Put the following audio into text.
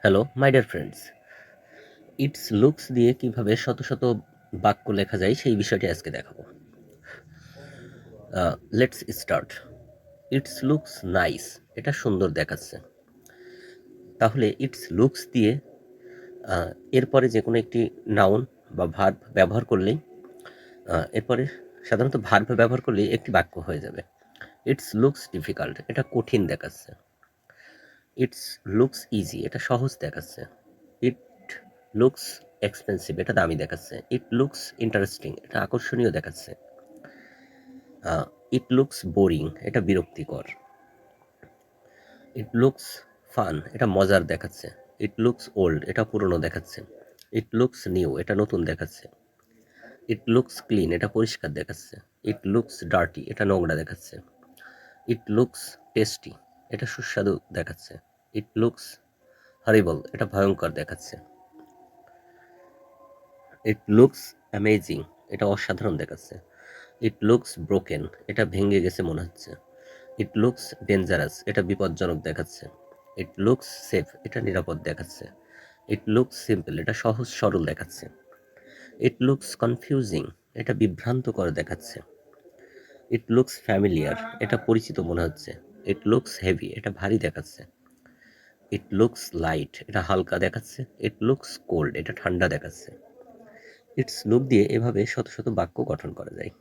Hello my dear friends, it's looks দিয়ে কিভাবে শত শত বাক্য লেখা যায় সেই বিষয়টি আজকে দেখাবো। Let's start. It's looks nice, এটা সুন্দর দেখাচ্ছে। তাহলে ইটস লুকস দিয়ে এরপরে যে কোনো একটি নাউন বা ভার্ব ব্যবহার করলেই এরপরে সাধারণত ভার্ব ব্যবহার করলেই একটি বাক্য হয়ে যাবে। ইটস লুকস ডিফিকাল্ট, এটা কঠিন দেখাচ্ছে। ইটস লুকস ইজি, এটা সহজ দেখাচ্ছে। ইট লুকস এক্সপেন্সিভ, এটা দামি দেখাচ্ছে। ইট লুকস ইন্টারেস্টিং, এটা আকর্ষণীয় দেখাচ্ছে। ইট লুকস বোরিং, এটা বিরক্তিকর। ইট লুকস ফান, এটা মজার দেখাচ্ছে। ইট লুকস ওল্ড, এটা পুরনো দেখাচ্ছে। ইট লুকস নিউ, এটা নতুন দেখাচ্ছে। ইট লুকস ক্লিন, এটা পরিষ্কার দেখাচ্ছে। ইট লুকস ডার্টি, এটা নোংরা দেখাচ্ছে। ইট লুকস টেস্টি, এটা সুস্বাদু দেখাচ্ছে। ইট লুকস হরিবল, এটা ভয়ঙ্কর দেখাচ্ছে। ইট লুকস অ্যামেজিং, এটা অসাধারণ দেখাচ্ছে। ইট লুকস ব্রোকেন, এটা ভেঙে গেছে মনে হচ্ছে। ইট লুকস ডেঞ্জারাস, এটা বিপজ্জনক দেখাচ্ছে। ইট লুকস সেফ, এটা নিরাপদ দেখাচ্ছে। ইট লুকস সিম্পল, এটা সহজ সরল দেখাচ্ছে। ইট লুকস কনফিউজিং, এটা বিভ্রান্তকর দেখাচ্ছে। ইট লুকস ফ্যামিলিয়ার, এটা পরিচিত মনে হচ্ছে। ইট লুকস হেভি, এটা ভারী দেখাচ্ছে। ইট লুকস লাইট, এটা হালকা দেখাচ্ছে। ইট লুকস কোল্ড, এটা ঠান্ডা দেখাচ্ছে। ইটস লুক দিয়ে এভাবে শত শত বাক্য গঠন করা যায়।